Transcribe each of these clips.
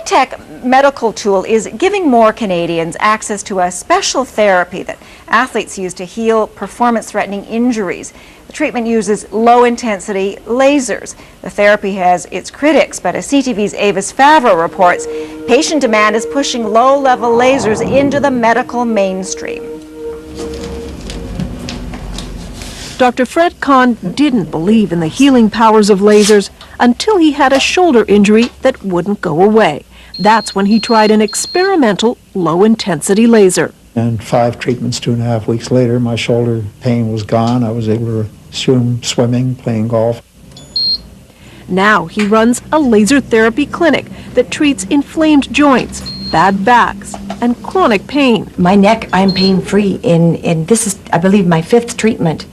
high-tech medical tool is giving more Canadians access to a special therapy that athletes use to heal performance-threatening injuries. The treatment uses low-intensity lasers. The therapy has its critics, but as CTV's Avis Favreau reports, patient demand is pushing low-level lasers into the medical mainstream. Dr. Fred Kahn didn't believe in the healing powers of lasers until he had a shoulder injury that wouldn't go away. That's when he tried an experimental low-intensity laser. And 5 treatments, 2.5 weeks later, my shoulder pain was gone. I was able to resume swimming, playing golf. Now he runs a laser therapy clinic that treats inflamed joints, bad backs, and chronic pain. My neck, I'm pain-free, and this is, I believe, my 5th treatment.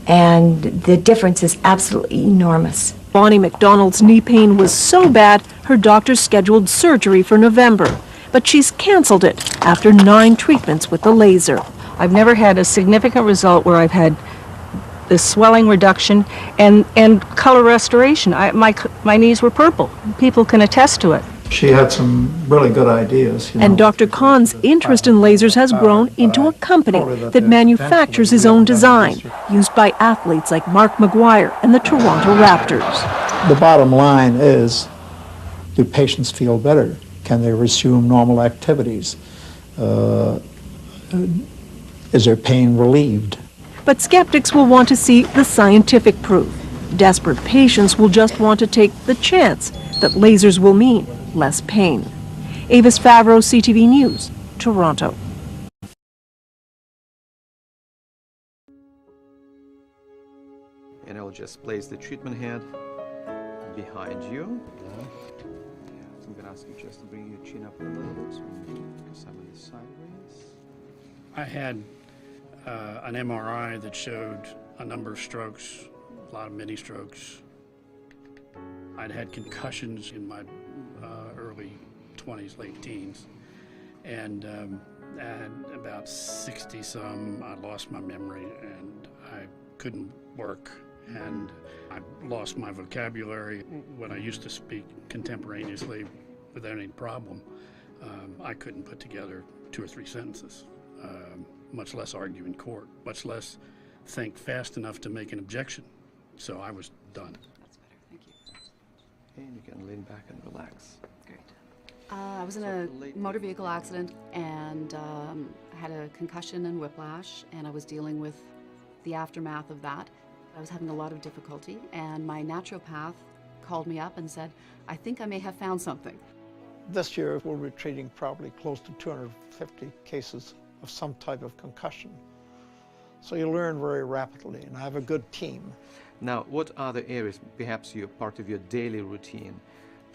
And the difference is absolutely enormous. Bonnie McDonald's knee pain was so bad, her doctor scheduled surgery for November. But she's canceled it after 9 treatments with the laser. I've never had a significant result where I've had the swelling reduction and color restoration. My knees were purple. People can attest to it. She had some really good ideas. And Dr. Kahn's interest in lasers has grown into a company that manufactures his own design, used by athletes like Mark McGuire and the Toronto Raptors. The bottom line is, do patients feel better? Can they resume normal activities? Is their pain relieved? But skeptics will want to see the scientific proof. Desperate patients will just want to take the chance that lasers will mean less pain. Avis Favreau, CTV News, Toronto. And I'll just place the treatment head behind you. So I'm going to ask you just to bring your chin up a little bit, so because I'm in the sideways. I had an MRI that showed a number of strokes, a lot of mini strokes. I'd had concussions in my early 20s, late teens, and at about 60-some, I lost my memory and I couldn't work, and I lost my vocabulary. When I used to speak contemporaneously without any problem, I couldn't put together 2 or 3 sentences, much less argue in court, much less think fast enough to make an objection. So I was done. That's better, thank you. And you can lean back and relax. Great. I was in a motor vehicle accident and I had a concussion and whiplash, and I was dealing with the aftermath of that. I was having a lot of difficulty, and my naturopath called me up and said, I think I may have found something. This year we'll be treating probably close to 250 cases of some type of concussion. So you learn very rapidly, and I have a good team. Now, what are the areas, perhaps you're part of your daily routine,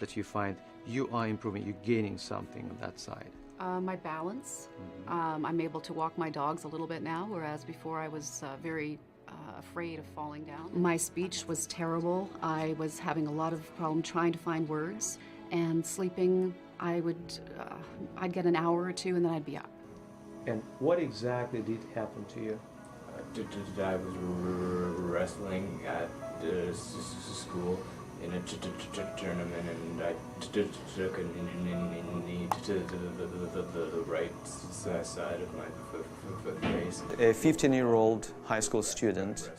that you find you are improving, you're gaining something on that side? My balance. I'm able to walk my dogs a little bit now, whereas before I was very afraid of falling down. My speech was terrible. I was having a lot of problem trying to find words, and sleeping, I'd get an hour or 2 and then I'd be up. And what exactly did happen to you? I was wrestling at school in a tournament, and I took a knee to the right side of my face. A 15-year-old high school student,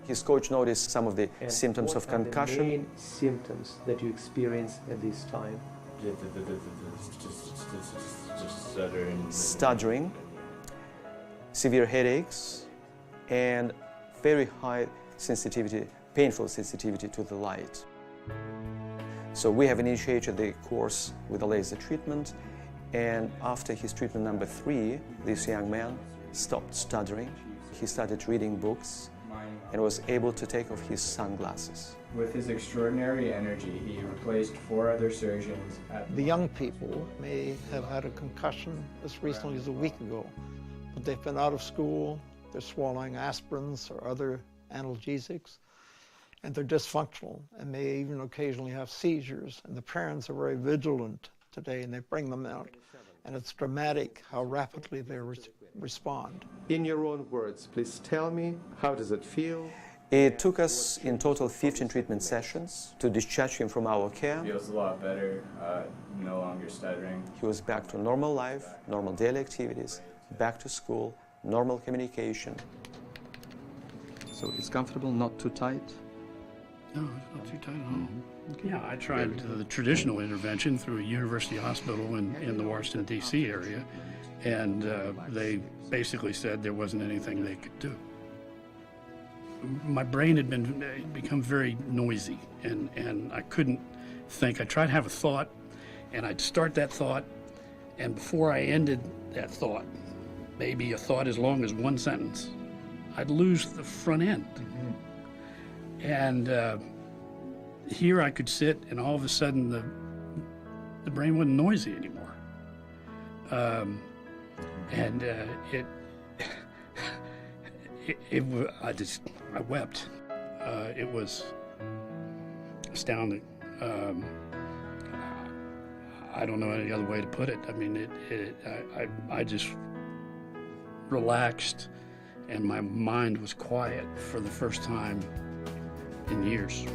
his coach noticed some of the symptoms of concussion. What are the main symptoms that you experienced at this time? Stuttering, severe headaches, and very high sensitivity, painful sensitivity to the light. So we have initiated the course with a laser treatment, and after his treatment number 3, this young man stopped stuttering. He started reading books and was able to take off his sunglasses. With his extraordinary energy, he replaced 4 other surgeons. The young people may have had a concussion as recently as a week ago, but they've been out of school, they're swallowing aspirins or other analgesics, and they're dysfunctional and may even occasionally have seizures. And the parents are very vigilant today, and they bring them out. And it's dramatic how rapidly they respond. In your own words, please tell me, how does it feel? It took us in total 15 treatment sessions to discharge him from our care. Feels a lot better, no longer stuttering. He was back to normal life, normal daily activities, back to school, normal communication. So it's comfortable, not too tight? No, it's not too tight at all. Yeah, I tried the traditional intervention through a university hospital in the Washington, D.C. area, and they basically said there wasn't anything they could do. My brain had become very noisy, and I couldn't think. I tried to have a thought, and I'd start that thought, and before I ended that thought, maybe a thought as long as one sentence, I'd lose the front end. And here I could sit, and all of a sudden the brain wasn't noisy anymore. I wept. It was astounding. I don't know any other way to put it. I mean, I just relaxed, and my mind was quiet for the first time in years.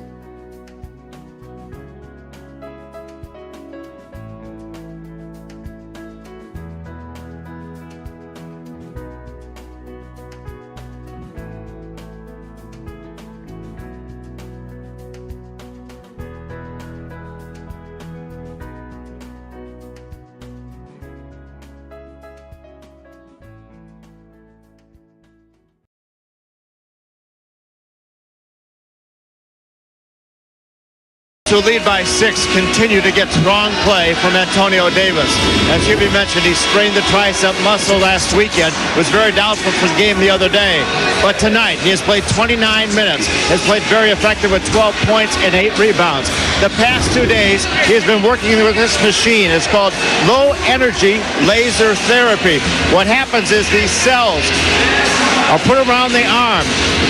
To lead by 6, continue to get strong play from Antonio Davis. As Hubie mentioned, he sprained the tricep muscle last weekend. Was very doubtful for the game the other day. But tonight, he has played 29 minutes, has played very effective with 12 points and 8 rebounds. The past 2 days, he has been working with this machine. It's called low energy laser therapy. What happens is these cells are put around the arm,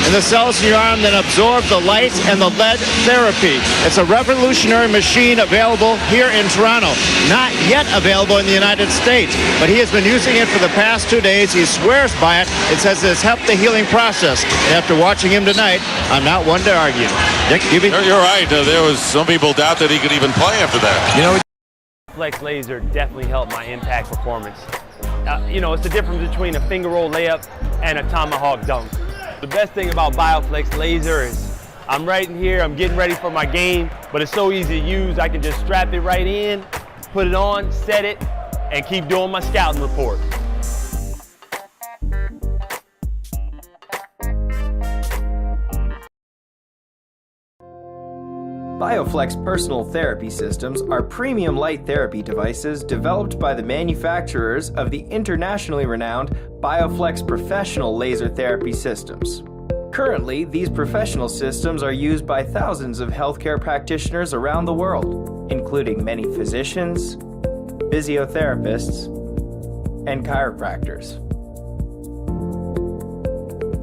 and the cells in your arm then absorb the light and the lead therapy. It's a revolutionary machine available here in Toronto, not yet available in the United States, but he has been using it for the past 2 days. He swears by it. It says it's helped the healing process. And after watching him tonight, I'm not one to argue. Dick, Hubie? You're right. There was some people doubt that he could even play after that. You know, Flex Laser definitely helped my impact performance. You know, it's the difference between a finger roll layup and a tomahawk dunk. The best thing about BioFlex Laser is I'm right in here, I'm getting ready for my game, but it's so easy to use. I can just strap it right in, put it on, set it, and keep doing my scouting report. BioFlex Personal Therapy Systems are premium light therapy devices developed by the manufacturers of the internationally renowned BioFlex Professional Laser Therapy Systems. Currently, these professional systems are used by thousands of healthcare practitioners around the world, including many physicians, physiotherapists, and chiropractors.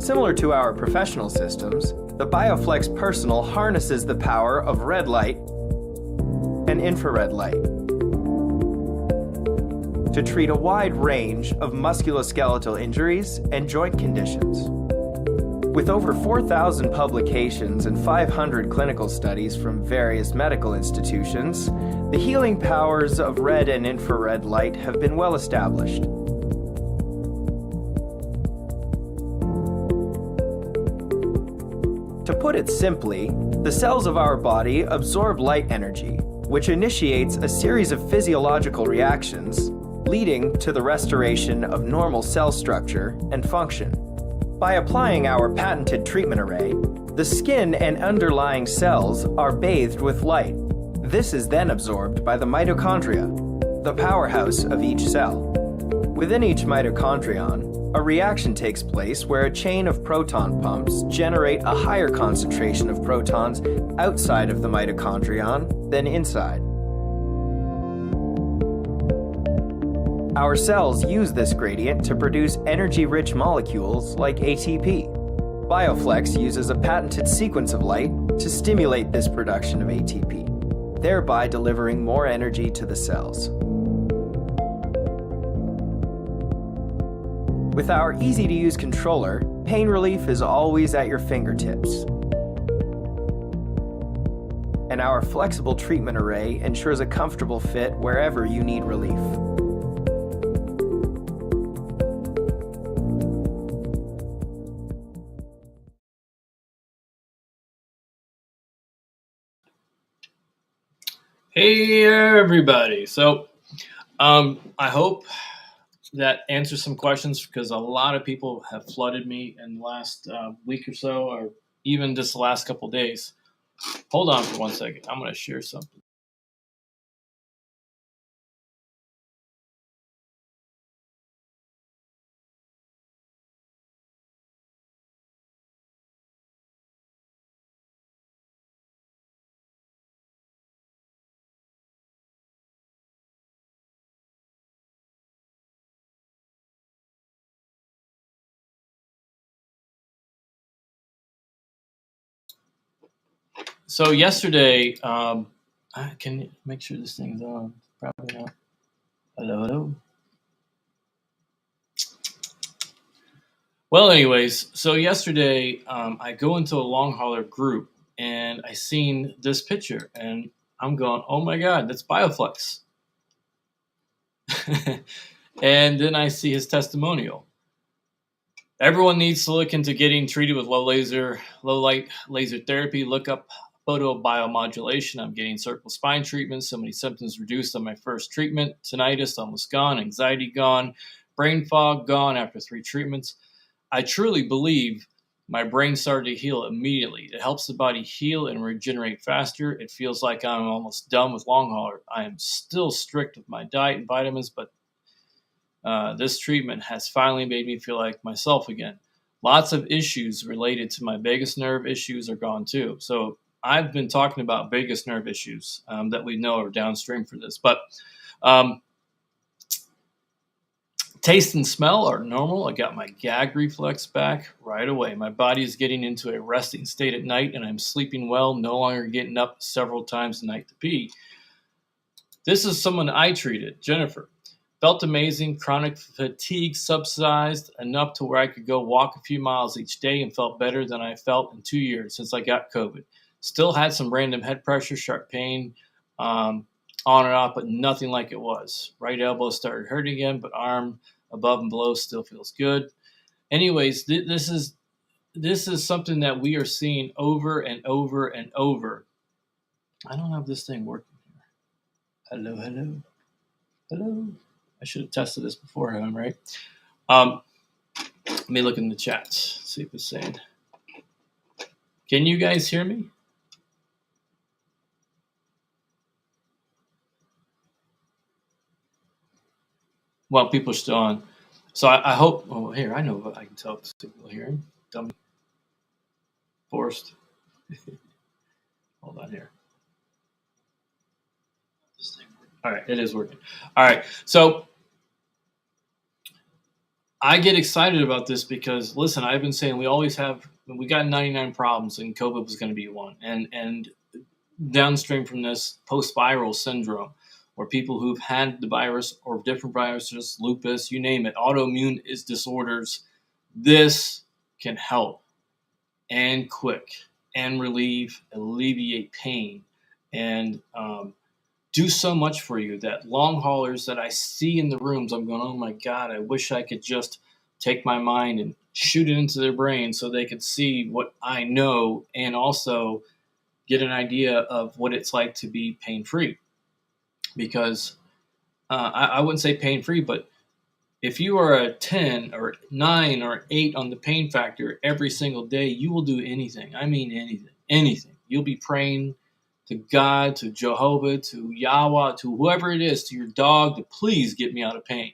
Similar to our professional systems, the BioFlex Personal harnesses the power of red light and infrared light to treat a wide range of musculoskeletal injuries and joint conditions. With over 4,000 publications and 500 clinical studies from various medical institutions, the healing powers of red and infrared light have been well established. To put it simply, the cells of our body absorb light energy, which initiates a series of physiological reactions, leading to the restoration of normal cell structure and function. By applying our patented treatment array, the skin and underlying cells are bathed with light. This is then absorbed by the mitochondria, the powerhouse of each cell. Within each mitochondrion, a reaction takes place where a chain of proton pumps generate a higher concentration of protons outside of the mitochondrion than inside. Our cells use this gradient to produce energy-rich molecules like ATP. BioFlex uses a patented sequence of light to stimulate this production of ATP, thereby delivering more energy to the cells. With our easy-to-use controller, pain relief is always at your fingertips. And our flexible treatment array ensures a comfortable fit wherever you need relief. Hey everybody. So I hope that answers some questions, because a lot of people have flooded me in the last week or so, or even just the last couple days. Hold on for 1 second. I'm going to share something. So yesterday, I can make sure this thing's on. Probably not. Hello. Well, anyways, so yesterday I go into a long hauler group and I seen this picture and I'm going, oh my God, that's Bioflex. And then I see his testimonial. Everyone needs to look into getting treated with low light laser therapy. Look up photobiomodulation. I'm getting cervical spine treatment. So many symptoms reduced on my first treatment. Tinnitus almost gone. Anxiety gone. Brain fog gone after 3 treatments. I truly believe my brain started to heal immediately. It helps the body heal and regenerate faster. It feels like I'm almost done with long hauler. I am still strict with my diet and vitamins, but this treatment has finally made me feel like myself again. Lots of issues related to my vagus nerve issues are gone too. So I've been talking about vagus nerve issues that we know are downstream for this. But taste and smell are normal. I got my gag reflex back right away. My body is getting into a resting state at night, and I'm sleeping well, no longer getting up several times a night to pee. This is someone I treated, Jennifer. Felt amazing, chronic fatigue subsided enough to where I could go walk a few miles each day and felt better than I felt in 2 years since I got COVID. Still had some random head pressure, sharp pain, on and off, but nothing like it was. Right elbow started hurting again, but arm above and below still feels good. Anyways, this is something that we are seeing over and over and over. I don't have this thing working here. Hello. I should have tested this beforehand, right? Let me look in the chat, see if it's saying. Can you guys hear me? Well, people are still on. So I hope, oh, here, I know what I can tell if people are hearing. Dummy. Forced. Hold on here. This thing. All right, it is working. All right, so I get excited about this because, listen, I've been saying we got 99 problems and COVID was going to be one. And downstream from this, post-viral syndrome, or people who've had the virus or different viruses, lupus, you name it, autoimmune disorders, this can help and quick and alleviate pain and do so much for you that long haulers that I see in the rooms, I'm going, oh my God, I wish I could just take my mind and shoot it into their brain so they could see what I know and also get an idea of what it's like to be pain-free. Because I wouldn't say pain-free, but if you are a 10 or 9 or 8 on the pain factor every single day, you will do anything. I mean anything. You'll be praying to God, to Jehovah, to Yahweh, to whoever it is, to your dog, to please get me out of pain.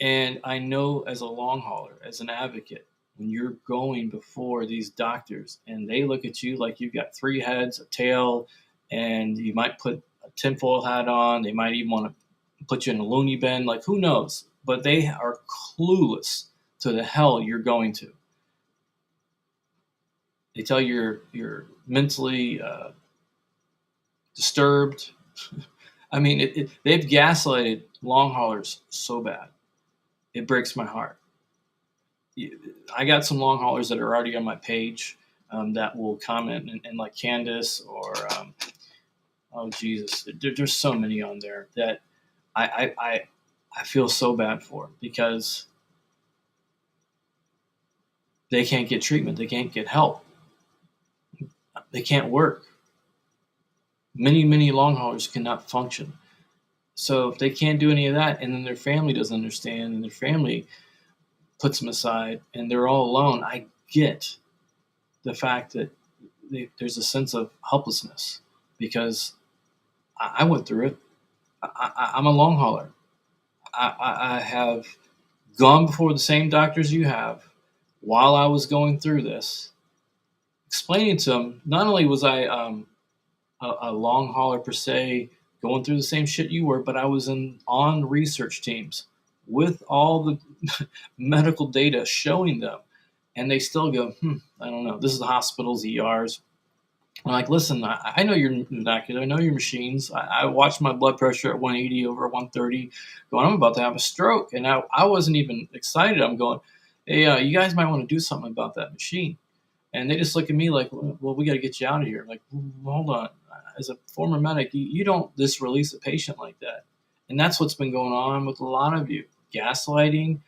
And I know as a long hauler, as an advocate, when you're going before these doctors and they look at you like you've got 3 heads, a tail, and you might put a tinfoil hat on, they might even want to put you in a loony bin, like who knows? But they are clueless to the hell you're going to. They tell you you're mentally disturbed. I mean, they've gaslighted long haulers so bad. It breaks my heart. I got some long haulers that are already on my page that will comment, and like Candace or oh Jesus, there's so many on there that I feel so bad for, because they can't get treatment, they can't get help, they can't work. Many long haulers cannot function. So if they can't do any of that, and then their family doesn't understand, and their family puts them aside, and they're all alone, I get the fact that there's a sense of helplessness, because I went through it. I'm a long hauler. I have gone before the same doctors you have while I was going through this, explaining to them, not only was I a long hauler per se, going through the same shit you were, but I was on research teams with all the medical data showing them, and they still go, I don't know. This is the hospitals, ERs. I'm like, listen, I know your vernacular, I know your machines. I watched my blood pressure at 180 over 130, going, I'm about to have a stroke. And I wasn't even excited. I'm going, hey, you guys might want to do something about that machine. And they just look at me like, well, we got to get you out of here. Like, hold on. As a former medic, you don't just release a patient like that. And that's what's been going on with a lot of you. Gaslighting,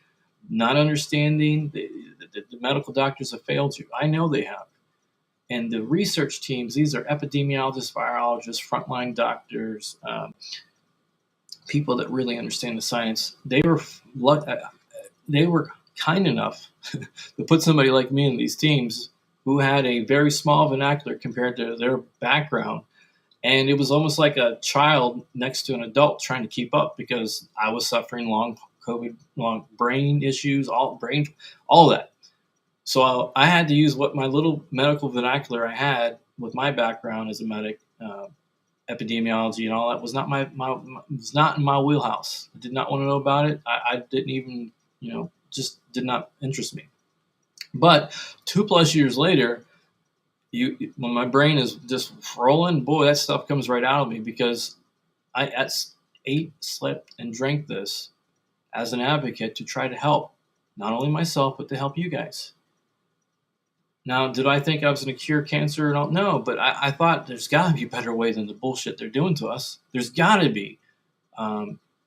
not understanding. The medical doctors have failed you. I know they have. And the research teams, these are epidemiologists, virologists, frontline doctors, people that really understand the science. They were kind enough to put somebody like me in these teams who had a very small vernacular compared to their background. And it was almost like a child next to an adult trying to keep up, because I was suffering long COVID, long brain issues, all that. So I had to use what my little medical vernacular I had with my background as a medic, epidemiology and all that was not was not in my wheelhouse. I did not want to know about it. I didn't even, just did not interest me. But 2+ years later, when my brain is just rolling, boy, that stuff comes right out of me, because I ate, slept, and drank this as an advocate to try to help not only myself, but to help you guys. Now, did I think I was going to cure cancer? No, but I thought there's got to be a better way than the bullshit they're doing to us. There's got to be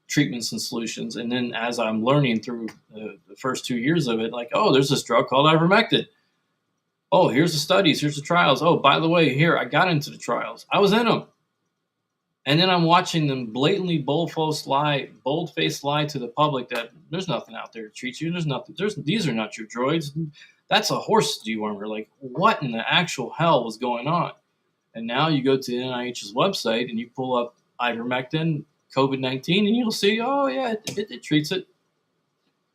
treatments and solutions. And then as I'm learning through the first 2 years of it, like, oh, there's this drug called ivermectin. Oh, here's the studies, here's the trials. Oh, by the way, here, I got into the trials. I was in them. And then I'm watching them blatantly bold-faced lie to the public that there's nothing out there to treat you. These are not your droids. That's a horse dewormer. Like, what in the actual hell was going on? And now you go to the NIH's website and you pull up ivermectin, COVID-19, and you'll see, oh yeah, it treats it.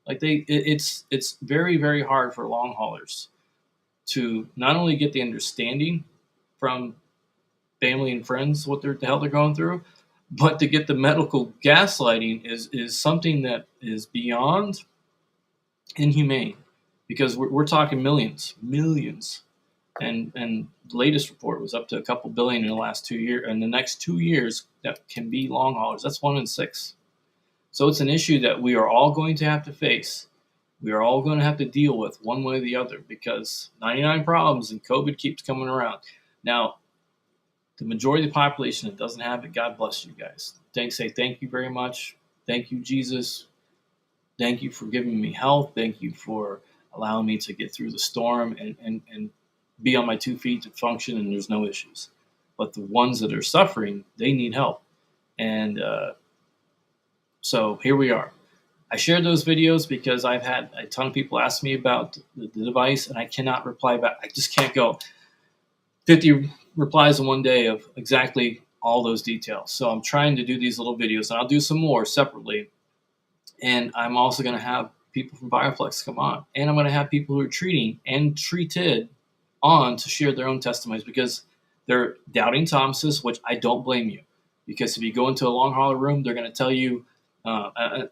Like it's very, very hard for long haulers to not only get the understanding from family and friends what the hell they're going through, but to get the medical gaslighting is something that is beyond inhumane. Because we're talking millions, and the latest report was up to a couple billion in the last 2 years. And the next 2 years, that can be long haulers. That's 1 in 6. So it's an issue that we are all going to have to face. We are all going to have to deal with one way or the other, because 99 problems and COVID keeps coming around. Now, the majority of the population that doesn't have it, God bless you guys. Say thank you very much. Thank you, Jesus. Thank you for giving me health. Thank you for allowing me to get through the storm and be on my 2 feet to function, and there's no issues. But the ones that are suffering, they need help. And so here we are. I shared those videos because I've had a ton of people ask me about the device, and I cannot reply back. I just can't go 50 replies in one day of exactly all those details. So I'm trying to do these little videos, and I'll do some more separately. And I'm also going to have people from BioFlex come on, and I'm going to have people who are treating and treated on to share their own testimonies, because they're doubting Thomases, which I don't blame you, because if you go into a long hauler room, they're going to tell you,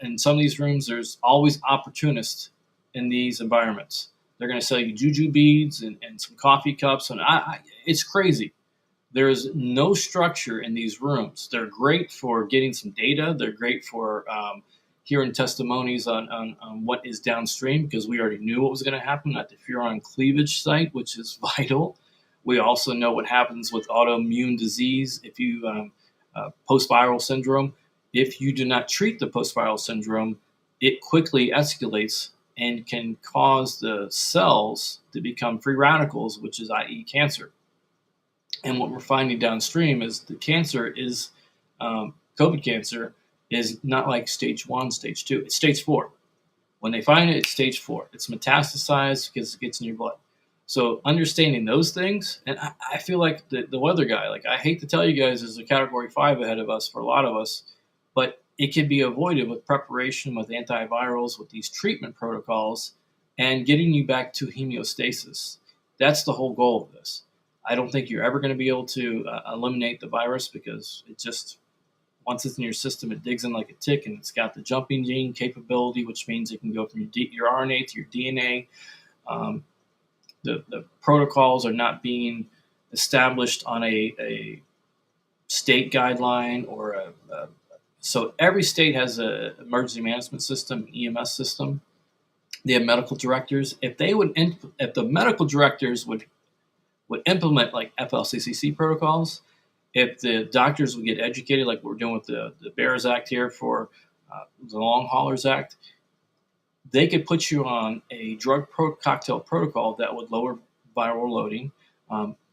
in some of these rooms, there's always opportunists in these environments. They're going to sell you juju beads and some coffee cups, and it's crazy. There's no structure in these rooms. They're great for getting some data. They're great for hearing testimonies on what is downstream, because we already knew what was going to happen at the furon cleavage site, which is vital. We also know what happens with autoimmune disease if you post-viral syndrome. If you do not treat the post-viral syndrome, it quickly escalates and can cause the cells to become free radicals, which is i.e. cancer. And what we're finding downstream is the cancer is, COVID cancer is not like stage 1, stage 2, it's stage 4. When they find it, it's stage 4. It's metastasized because it gets in your blood. So understanding those things, and I feel like the weather guy, like I hate to tell you guys, there's a category 5 ahead of us for a lot of us, but it can be avoided with preparation, with antivirals, with these treatment protocols, and getting you back to homeostasis. That's the whole goal of this. I don't think you're ever going to be able to eliminate the virus, because it just, once it's in your system, it digs in like a tick, and it's got the jumping gene capability, which means it can go from your RNA to your DNA. The protocols are not being established on a state guideline or so every state has an emergency management system, EMS system. They have medical directors. If the medical directors would implement like FLCCC protocols, if the doctors would get educated like we're doing with the BEARS Act here for the Long Haulers Act, they could put you on a drug cocktail protocol that would lower viral loading,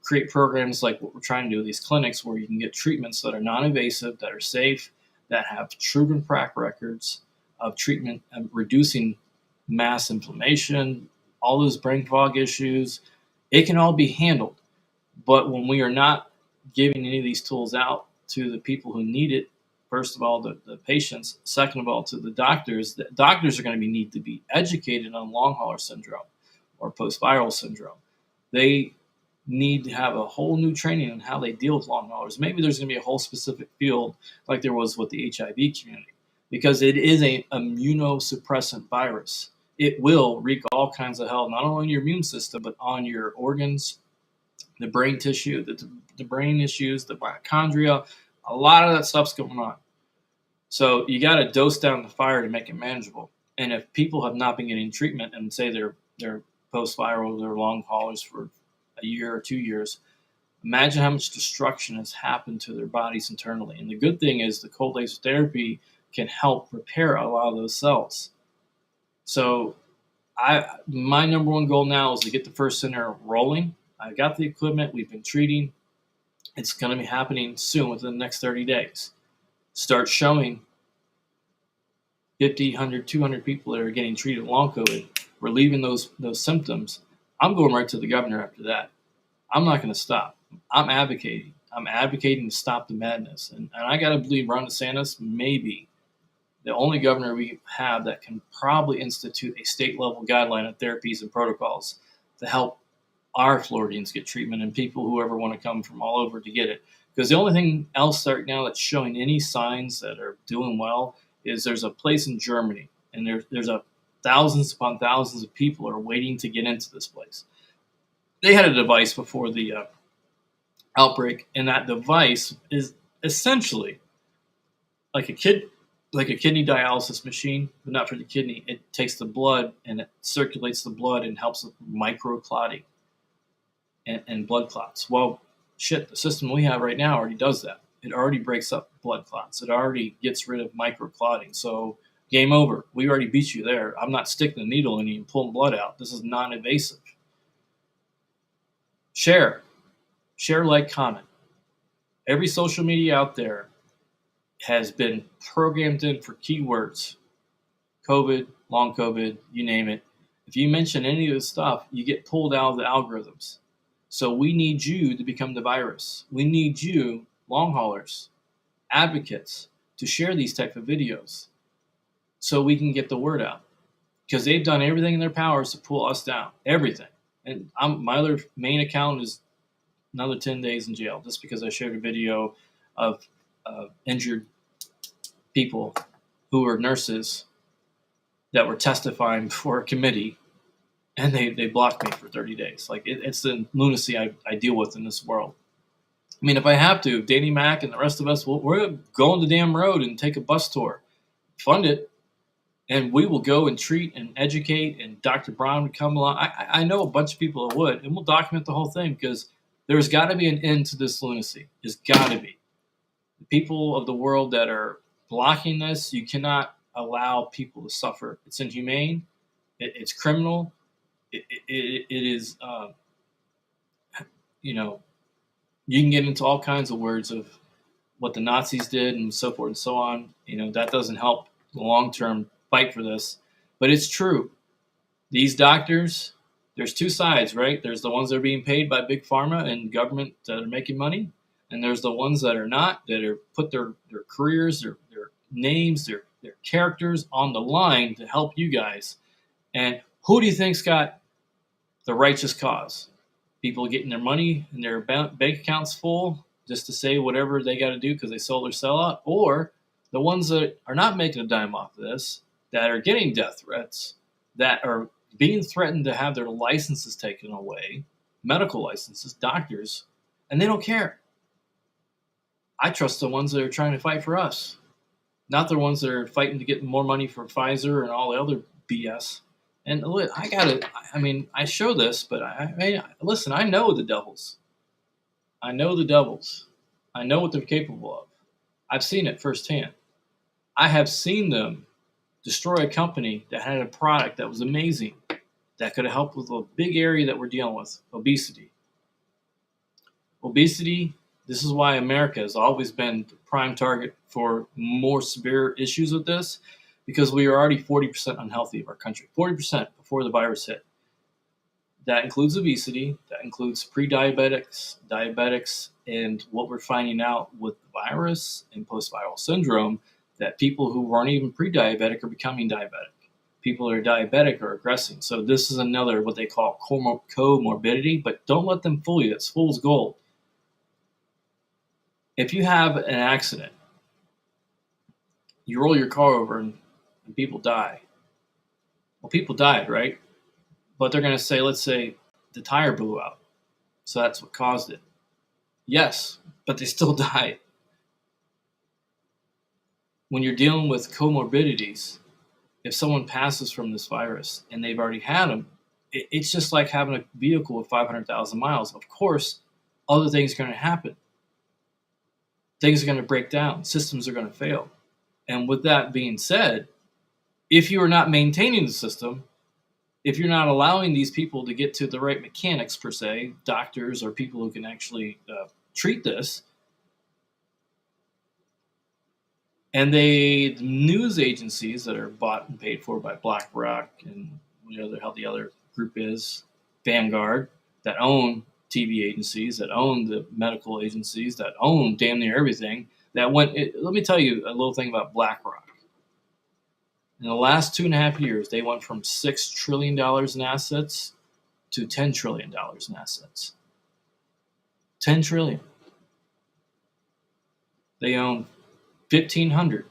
create programs like what we're trying to do, these clinics where you can get treatments that are non-invasive, that are safe, that have proven track records of treatment and reducing mass inflammation, all those brain fog issues. It can all be handled. But when we are not giving any of these tools out to the people who need it, first of all, the patients, second of all, to the doctors are going to need to be educated on long hauler syndrome or post-viral syndrome. They need to have a whole new training on how they deal with long haulers. Maybe there's going to be a whole specific field like there was with the HIV community, because it is an immunosuppressant virus. It will wreak all kinds of hell, not only on your immune system, but on your organs, the brain tissue, the brain issues, the mitochondria. A lot of that stuff's going on. So you got to dose down the fire to make it manageable. And if people have not been getting treatment and say they're post-viral, they're long haulers for a year or 2 years, imagine how much destruction has happened to their bodies internally. And the good thing is the cold laser therapy can help repair a lot of those cells. So my number one goal now is to get the first center rolling. I got the equipment. We've been treating. It's going to be happening soon, within the next 30 days. Start showing 50, 100, 200 people that are getting treated with long COVID, relieving those symptoms. I'm going right to the governor after that. I'm not going to stop. I'm advocating. I'm advocating to stop the madness. And I got to believe Ron DeSantis may be the only governor we have that can probably institute a state-level guideline of therapies and protocols to help our Floridians get treatment and people who ever want to come from all over to get it. Because the only thing else right now that's showing any signs that are doing well is there's a place in Germany, and there's thousands upon thousands of people are waiting to get into this place. They had a device before the outbreak, and that device is essentially like a kidney dialysis machine, but not for the kidney. It takes the blood and it circulates the blood and helps with microclotting and blood clots. Well, shit, the system we have right now already does that. It already breaks up blood clots. It already gets rid of microclotting. So game over. We already beat you there. I'm not sticking the needle in you and pulling blood out. This is non-invasive. Share, like, comment. Every social media out there has been programmed in for keywords. COVID, long COVID, you name it. If you mention any of this stuff, you get pulled out of the algorithms. So we need you to become the virus. We need you, long haulers, advocates, to share these type of videos so we can get the word out. Because they've done everything in their powers to pull us down. Everything. And my other main account is another 10 days in jail just because I shared a video of injured people who were nurses that were testifying before a committee, and they blocked me for 30 days. Like, it's the lunacy I deal with in this world. I mean, if I have to, Danny Mac and the rest of us, we're going the damn road and take a bus tour. Fund it. And we will go and treat and educate, and Dr. Brown would come along. I know a bunch of people that would, and we'll document the whole thing, because there's got to be an end to this lunacy. There's got to be. The people of the world that are blocking this, you cannot allow people to suffer. It's inhumane. It's criminal. It is, you know, you can get into all kinds of words of what the Nazis did and so forth and so on. You know, that doesn't help the long-term fight for this. But it's true. These doctors, there's two sides, right? There's the ones that are being paid by big pharma and government that are making money. And there's the ones that are not, that are put their careers, their names, their characters on the line to help you guys. And who do you think's got the righteous cause? People getting their money and their bank accounts full just to say whatever they got to do because they sold their sellout, or the ones that are not making a dime off of this, that are getting death threats, that are being threatened to have their licenses taken away, medical licenses, doctors, and they don't care. I trust the ones that are trying to fight for us, not the ones that are fighting to get more money for Pfizer and all the other BS. And I show this, but listen, I know the devils. I know the devils. I know what they're capable of. I've seen it firsthand. I have seen them destroy a company that had a product that was amazing, that could have helped with a big area that we're dealing with, obesity. Obesity, this is why America has always been the prime target for more severe issues with this, because we are already 40% unhealthy of our country, 40% before the virus hit. That includes obesity, that includes pre-diabetics, diabetics, and what we're finding out with the virus and post-viral syndrome, that people who weren't even pre-diabetic are becoming diabetic. People that are diabetic are regressing. So this is another, what they call comorbidity, but don't let them fool you. That's fool's gold. If you have an accident, you roll your car over and people die. Well, people died, right? But they're going to say, let's say the tire blew out. So that's what caused it. Yes, but they still died. When you're dealing with comorbidities, if someone passes from this virus and they've already had them, it's just like having a vehicle with 500,000 miles. Of course, other things are going to happen. Things are going to break down. Systems are going to fail. And with that being said, if you are not maintaining the system, if you're not allowing these people to get to the right mechanics, per se, doctors or people who can actually treat this, and the news agencies that are bought and paid for by BlackRock and whatever the hell the other group is, Vanguard, that own TV agencies, that own the medical agencies, that own damn near everything, let me tell you a little thing about BlackRock. In the last 2.5 years, they went from $6 trillion in assets to $10 trillion in assets. 10 trillion. They own 1,500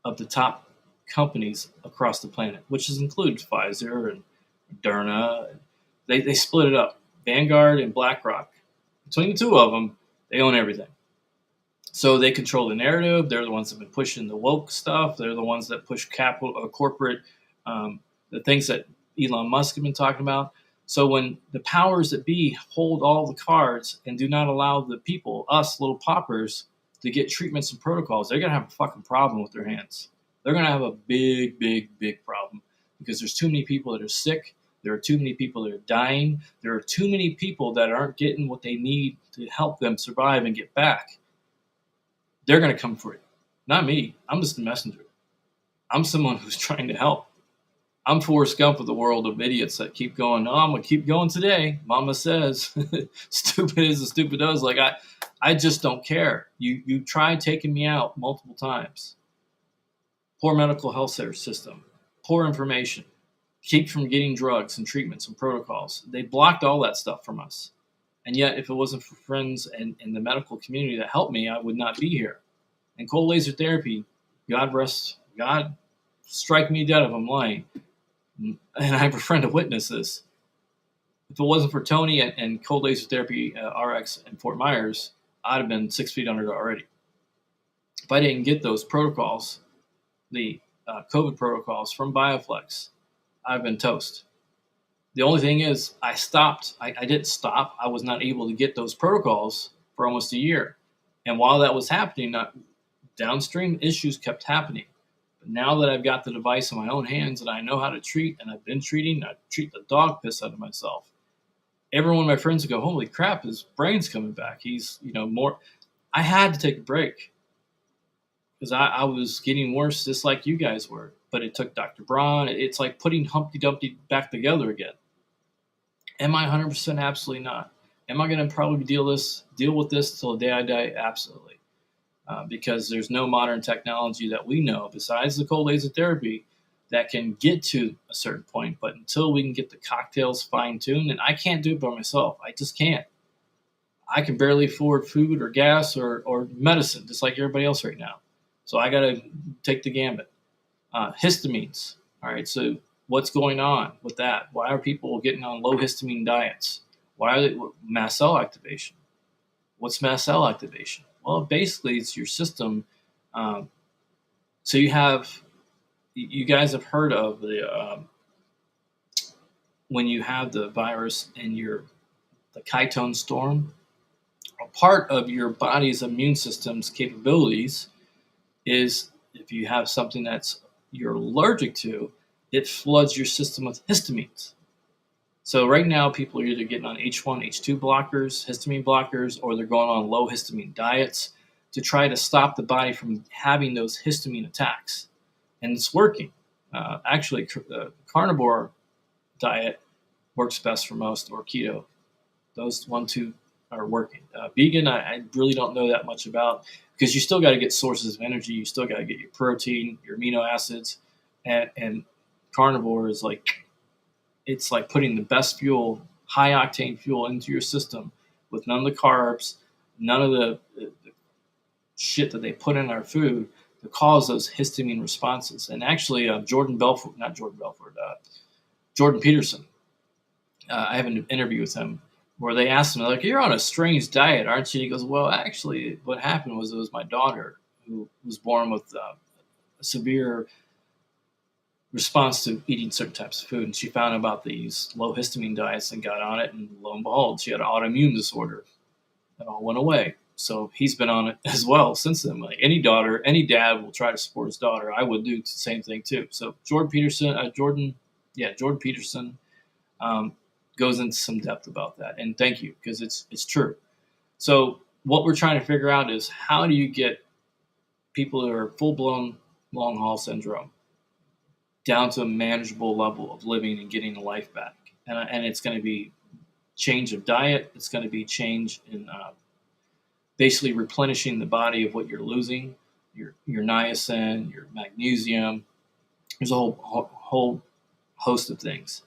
of the top companies across the planet, which includes Pfizer and Moderna. They split it up. Vanguard and BlackRock. Between the two of them, they own everything. So they control the narrative. They're the ones that have been pushing the woke stuff. They're the ones that push capital, corporate, the things that Elon Musk has been talking about. So when the powers that be hold all the cards and do not allow the people, us little paupers, to get treatments and protocols, they're going to have a fucking problem with their hands. They're going to have a big, big, big problem because there's too many people that are sick. There are too many people that are dying. There are too many people that aren't getting what they need to help them survive and get back. They're going to come for you. Not me. I'm just a messenger. I'm someone who's trying to help. I'm Forrest Gump of the world of idiots that keep going, I'm going to keep going today. Mama says, stupid is as stupid does. Like, I just don't care. You tried taking me out multiple times. Poor medical health system. Poor information. Keep from getting drugs and treatments and protocols. They blocked all that stuff from us. And yet, if it wasn't for friends and the medical community that helped me, I would not be here. And cold laser therapy, God strike me dead if I'm lying. And I have a friend to witness this. If it wasn't for Tony and cold laser therapy RX in Fort Myers, I'd have been 6 feet under already. If I didn't get those protocols, the COVID protocols from BioFlex, I've been toast. The only thing is I stopped. I didn't stop. I was not able to get those protocols for almost a year. And while that was happening, downstream issues kept happening. But now that I've got the device in my own hands and I know how to treat, and I've been treating, I treat the dog piss out of myself. Every one of my friends would go, holy crap, his brain's coming back. He's, more. I had to take a break because I was getting worse just like you guys were. But it took Dr. Braun. It's like putting Humpty Dumpty back together again. Am I 100%? Absolutely not. Am I going to probably deal with this till the day I die? Absolutely. Because there's no modern technology that we know besides the cold laser therapy that can get to a certain point. But until we can get the cocktails fine-tuned, and I can't do it by myself. I just can't. I can barely afford food or gas or medicine, just like everybody else right now. So I got to take the gambit. Histamines. All right, so what's going on with that? Why are people getting on low histamine diets? Why are they mast cell activation? What's mast cell activation? Well, basically, it's your system. So you guys have heard of the when you have the virus in the ketone storm. A part of your body's immune system's capabilities is if you have something that's you're allergic to, it floods your system with histamines. So right now, people are either getting on H1, H2 blockers, histamine blockers, or they're going on low histamine diets to try to stop the body from having those histamine attacks. And it's working. Actually, the carnivore diet works best for most, or keto. Those 2 are working. Vegan, I really don't know that much about because you still got to get sources of energy. You still got to get your protein, your amino acids, and carnivore is it's like putting the best fuel, high octane fuel into your system with none of the carbs, none of the shit that they put in our food to cause those histamine responses. And actually, Jordan Peterson, I have an interview with him where they asked him, like, you're on a strange diet, aren't you? He goes, well, actually, what happened was it was my daughter who was born with a severe response to eating certain types of food. And she found out about these low histamine diets and got on it. And lo and behold, she had an autoimmune disorder. It all went away. So he's been on it as well since then. Like any dad will try to support his daughter. I would do the same thing too. So Jordan Peterson goes into some depth about that. And thank you, because it's true. So what we're trying to figure out is how do you get people who are full-blown long haul syndrome down to a manageable level of living and getting a life back. And it's going to be change of diet. It's going to be change in basically replenishing the body of what you're losing, your niacin, your magnesium. There's a whole host of things.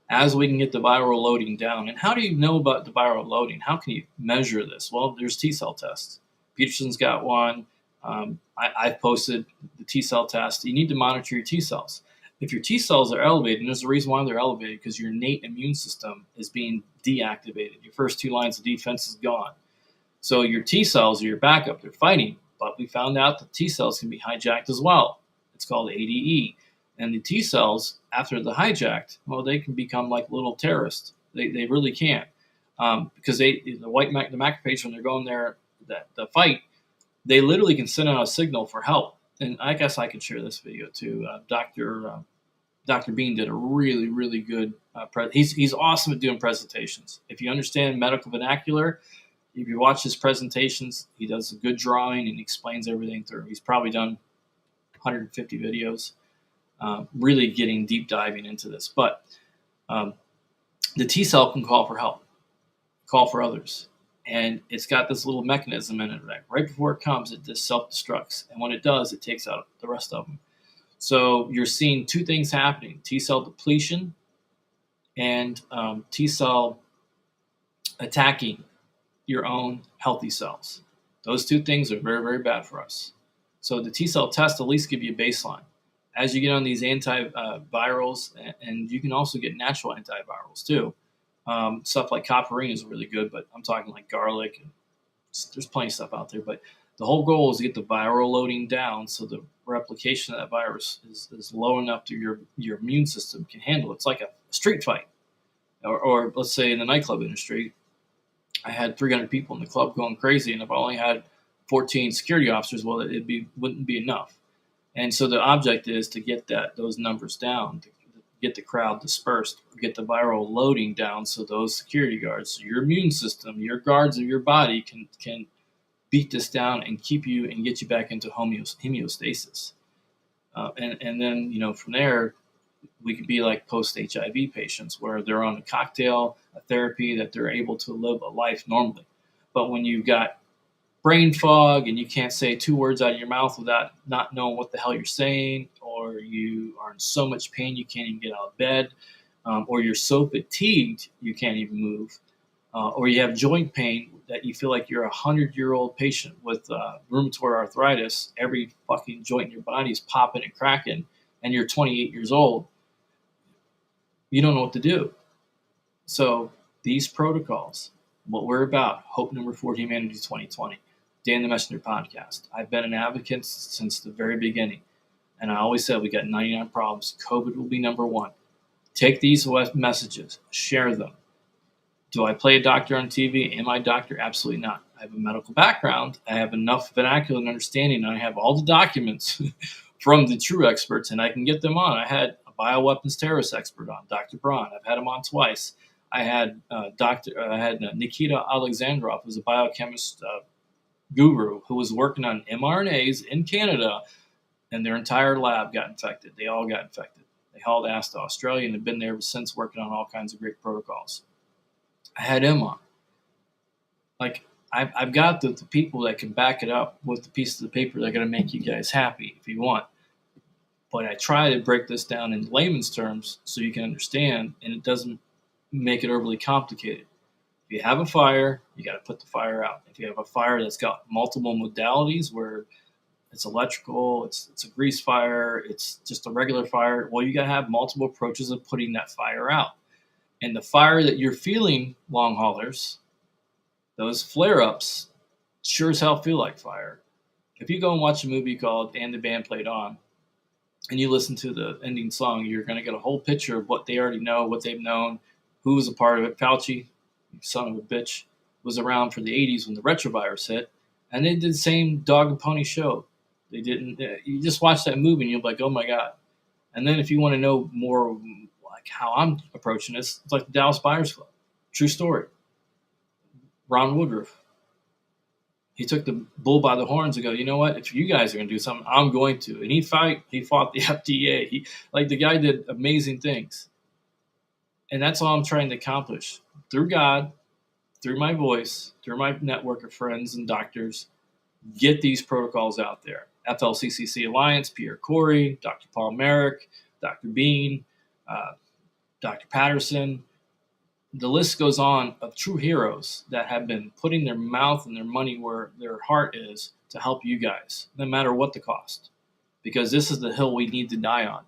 As we can get the viral loading down. And how do you know about the viral loading? How can you measure this? Well, there's T-cell tests. Peterson's got one. I've posted the T-cell test. You need to monitor your T-cells. If your T-cells are elevated, and there's a reason why they're elevated, because your innate immune system is being deactivated. Your first 2 lines of defense is gone. So your T-cells are your backup. They're fighting. But we found out that T-cells can be hijacked as well. It's called ADE. And the T-cells, after the hijacked, well, they can become like little terrorists. They really can. Because the macrophage, when they're going there, the fight, they literally can send out a signal for help. And I guess I could share this video too. Dr. Bean did a really, really good he's awesome at doing presentations. If you understand medical vernacular, if you watch his presentations, he does a good drawing and explains everything through. He's probably done 150 videos, really getting deep diving into this. But the T cell can call for help, call for others. And it's got this little mechanism in it. Right before it comes, it just self-destructs. And when it does, it takes out the rest of them. So you're seeing 2 things happening: T-cell depletion and T-cell attacking your own healthy cells. Those 2 things are very, very bad for us. So the T-cell test at least give you a baseline. As you get on these antivirals, and you can also get natural antivirals too. Stuff like copperine is really good, but I'm talking like garlic. And there's plenty of stuff out there. But The whole goal is to get the viral loading down so the replication of that virus is low enough to your immune system can handle it. It's like a street fight. Or let's say in the nightclub industry, I had 300 people in the club going crazy, and if I only had 14 security officers, well, wouldn't be enough. And so the object is to get those numbers down, to get the crowd dispersed, get the viral loading down, so those security guards, so your immune system, your guards of your body can beat this down and keep you and get you back into homeostasis. And then from there, we could be like post-HIV patients where they're on a cocktail, a therapy that they're able to live a life normally. But when you've got brain fog and you can't say 2 words out of your mouth without not knowing what the hell you're saying, or you are in so much pain you can't even get out of bed, or you're so fatigued you can't even move, or you have joint pain that you feel like you're a 100-year-old patient with rheumatoid arthritis, every fucking joint in your body is popping and cracking, and you're 28 years old, you don't know what to do. So these protocols, what we're about, Hope Number 4 Humanity 2020, Dan the Messenger podcast. I've been an advocate since the very beginning. And I always said we got 99 problems. COVID will be number 1. Take these messages, share them. Do I play a doctor on TV? Am I a doctor? Absolutely not. I have a medical background. I have enough vernacular and understanding. And I have all the documents from the true experts, and I can get them on. I had a bioweapons terrorist expert on, Dr. Braun. I've had him on twice. I had Nikita Alexandrov, who's a biochemist guru who was working on mRNAs in Canada, and their entire lab got infected. They all got infected. They hauled ass to Australia and have been there since, working on all kinds of great protocols. I had him on. Like, I've got the people that can back it up with the pieces of the paper that are going to make you guys happy if you want. But I try to break this down in layman's terms so you can understand, and it doesn't make it overly complicated. If you have a fire, you got to put the fire out. If you have a fire that's got multiple modalities where it's electrical, it's a grease fire, it's just a regular fire, well, you got to have multiple approaches of putting that fire out. And the fire that you're feeling, long haulers, those flare-ups sure as hell feel like fire. If you go and watch a movie called And the Band Played On, and you listen to the ending song, you're going to get a whole picture of what they already know, what they've known, who was a part of it. Fauci, son of a bitch, was around for the 80s when the retrovirus hit, and they did the same dog and pony show. They didn't. You just watch that movie and you're like, oh my God. And then if you want to know more like how I'm approaching this, it's like the Dallas Buyers Club. True story. Ron Woodruff. He took the bull by the horns and go, you know what? If you guys are going to do something, I'm going to. And he fought the FDA. The guy did amazing things. And that's all I'm trying to accomplish. Through God, through my voice, through my network of friends and doctors, get these protocols out there. FLCCC Alliance, Pierre Corey, Dr. Paul Merrick, Dr. Bean, Dr. Patterson. The list goes on of true heroes that have been putting their mouth and their money where their heart is to help you guys, no matter what the cost. Because this is the hill we need to die on.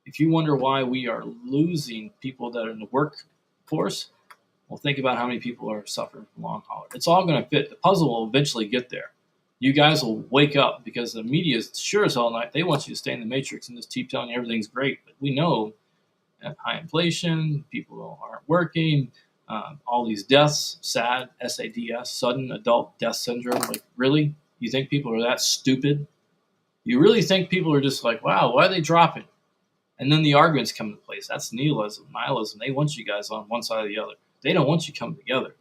If you wonder why we are losing people that are in the workforce, well, think about how many people are suffering from long haul. It's all going to fit. The puzzle will eventually get there. You guys will wake up because the media is sure as hell not. They want you to stay in the matrix and just keep telling you everything's great. But we know that high inflation, people aren't working, all these deaths, SAD, SADS, sudden adult death syndrome. Like, really? You think people are that stupid? You really think people are just like, wow, why are they dropping? And then the arguments come into place. That's nihilism. They want you guys on one side or the other. They don't want you coming together.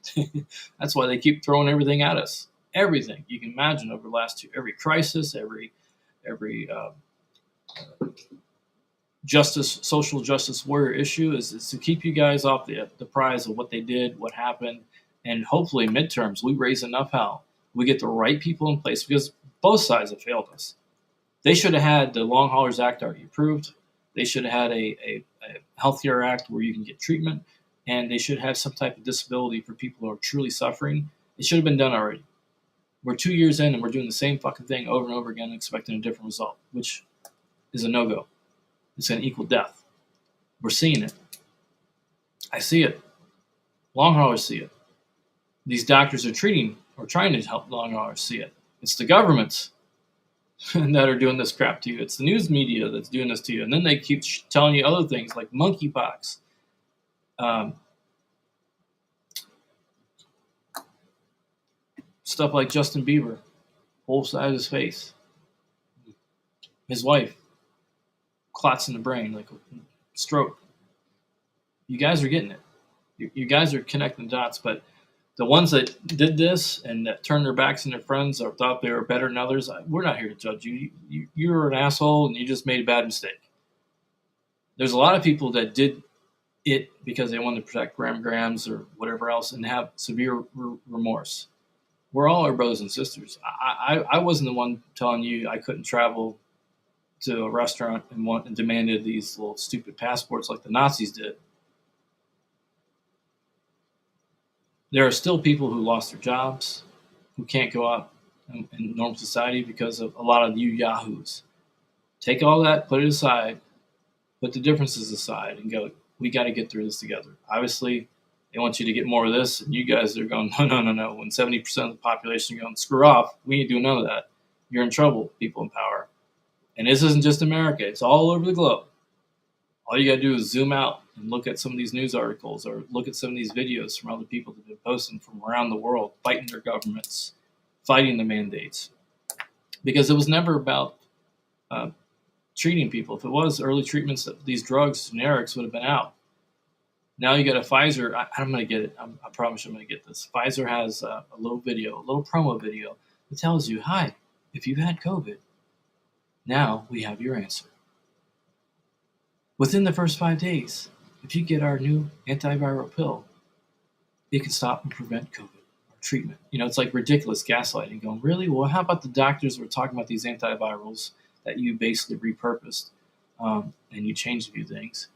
That's why they keep throwing everything at us. Everything you can imagine over the last every crisis, every social justice warrior issue is to keep you guys off the prize of what they did, what happened, and hopefully midterms we raise enough hell. We get the right people in place because both sides have failed us. They should have had the Long Haulers Act already approved. They should have had a healthcare act where you can get treatment, and they should have some type of disability for people who are truly suffering. It should have been done already. We're 2 years in and we're doing the same fucking thing over and over again, expecting a different result, which is a no-go. It's going to equal death. We're seeing it. I see it. Long haulers see it. These doctors are treating or trying to help long haulers see it. It's the government that are doing this crap to you. It's the news media that's doing this to you. And then they keep telling you other things like monkeypox. Stuff like Justin Bieber, whole side of his face. His wife, clots in the brain, like a stroke. You guys are getting it. You guys are connecting the dots, but the ones that did this and that turned their backs on their friends or thought they were better than others, we're not here to judge you. You're an asshole and you just made a bad mistake. There's a lot of people that did it because they wanted to protect grams or whatever else and have severe remorse. We're all our brothers and sisters. I wasn't the one telling you I couldn't travel to a restaurant and demanded these little stupid passports like the Nazis did. There are still people who lost their jobs, who can't go out in normal society because of a lot of you yahoos. Take all that, put it aside, put the differences aside, and go, we got to get through this together. Obviously, they want you to get more of this, and you guys are going, no. When 70% of the population are going, screw off, we ain't doing none of that. You're in trouble, people in power. And this isn't just America. It's all over the globe. All you got to do is zoom out and look at some of these news articles or look at some of these videos from other people that have been posting from around the world, fighting their governments, fighting the mandates. Because it was never about treating people. If it was, early treatments of these drugs, generics, would have been out. Now you got a Pfizer. I'm going to get it. I promise you I'm going to get this. Pfizer has a little video, a little promo video that tells you, hi, if you've had COVID, now we have your answer. Within the first 5 days, if you get our new antiviral pill, it can stop and prevent COVID or treatment. You know, it's like ridiculous gaslighting going, really? Well, how about the doctors who are talking about these antivirals that you basically repurposed and you changed a few things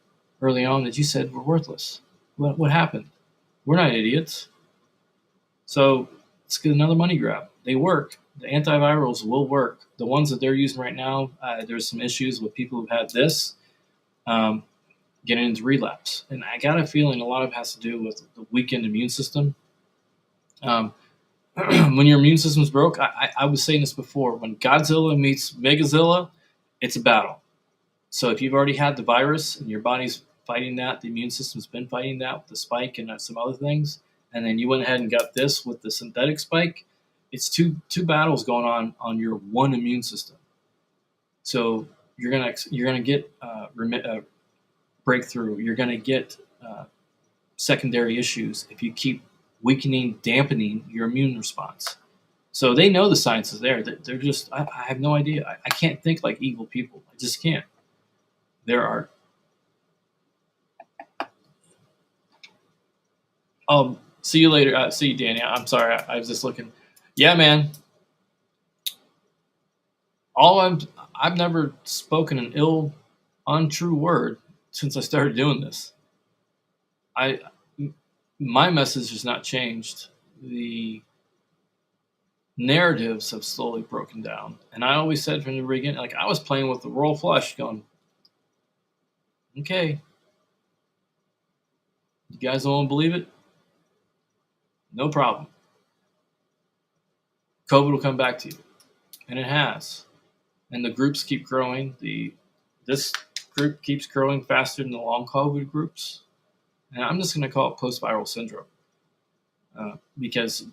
early on that you said were worthless? What happened? We're not idiots. So it's another money grab. They work. The antivirals will work. The ones that they're using right now, there's some issues with people who've had this. Getting into relapse. And I got a feeling a lot of it has to do with the weakened immune system. When your immune system's broke, I was saying this before, when Godzilla meets Megazilla, it's a battle. So if you've already had the virus and your body's fighting that, the immune system's been fighting that with the spike and some other things, and then you went ahead and got this with the synthetic spike, it's two battles going on your one immune system. So you're gonna get breakthrough. You're gonna get secondary issues if you keep dampening your immune response. So they know the science is there. They're just I have no idea. I can't think like evil people. I just can't. There are. See you later. See you, Danny. I'm sorry. I was just looking. Yeah, man. I've never spoken an untrue word since I started doing this. My message has not changed. The narratives have slowly broken down. And I always said from the beginning, like I was playing with the royal flush going, okay, you guys don't want to believe it? No problem. COVID will come back to you. And it has. And the groups keep growing. This group keeps growing faster than the long COVID groups. And I'm just going to call it post-viral syndrome because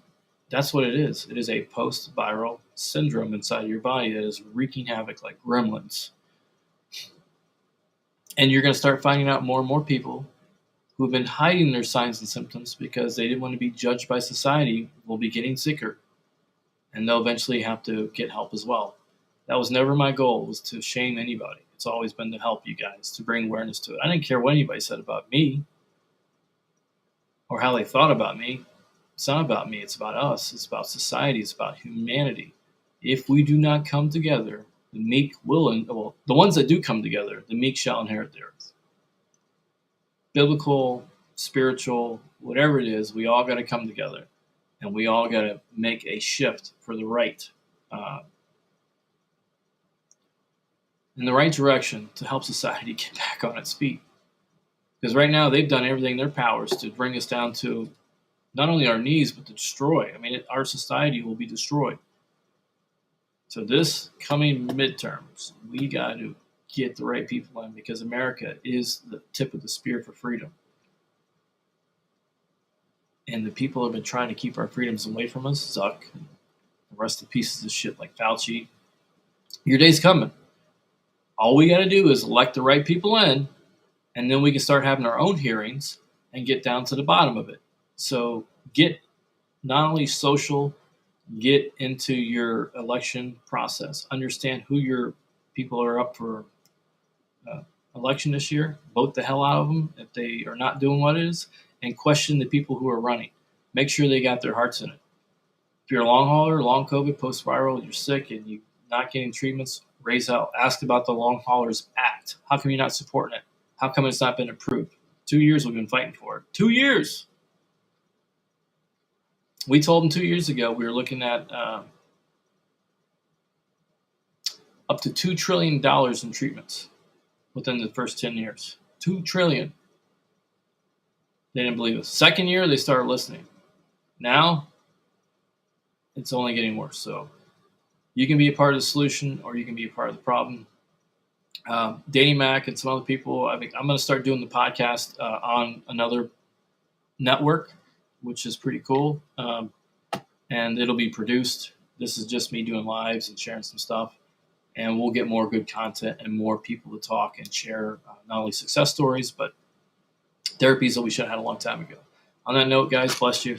that's what it is. It is a post-viral syndrome inside your body that is wreaking havoc like gremlins. And you're going to start finding out more and more people who have been hiding their signs and symptoms because they didn't want to be judged by society will be getting sicker. And they'll eventually have to get help as well. That was never my goal, was to shame anybody. It's always been to help you guys, to bring awareness to it. I didn't care what anybody said about me or how they thought about me. It's not about me. It's about us. It's about society. It's about humanity. If we do not come together, the meek will, the ones that do come together, the meek shall inherit the earth. Biblical, spiritual, whatever it is, we all got to come together. And we all got to make a shift for the right, in the right direction to help society get back on its feet. Because right now they've done everything in their powers to bring us down to not only our knees, but to destroy. I mean, our society will be destroyed. So this coming midterms, we got to get the right people in, because America is the tip of the spear for freedom. And the people have been trying to keep our freedoms away from us, Zuck, the rest of the pieces of shit like Fauci. Your day's coming. All we got to do is elect the right people in, and then we can start having our own hearings and get down to the bottom of it. So get not only social, get into your election process. Understand who your people are up for election this year. Vote the hell out of them if they are not doing what it is, and question the people who are running. Make sure they got their hearts in it. If you're a long hauler, long COVID, post-viral, you're sick and you're not getting treatments, raise out. Ask about the Long Haulers Act. How come you're not supporting it? How come it's not been approved? 2 years we've been fighting for it. 2 years. We told them 2 years ago we were looking at up to $2 trillion in treatments within the first 10 years. $2 trillion. They didn't believe us. Second year, they started listening. Now, it's only getting worse. So you can be a part of the solution, or you can be a part of the problem. Danny Mac and some other people, I think I'm going to start doing the podcast on another network, which is pretty cool. And it'll be produced. This is just me doing lives and sharing some stuff. And we'll get more good content and more people to talk and share not only success stories, but therapies that we should have had a long time ago. On that note, guys, bless you.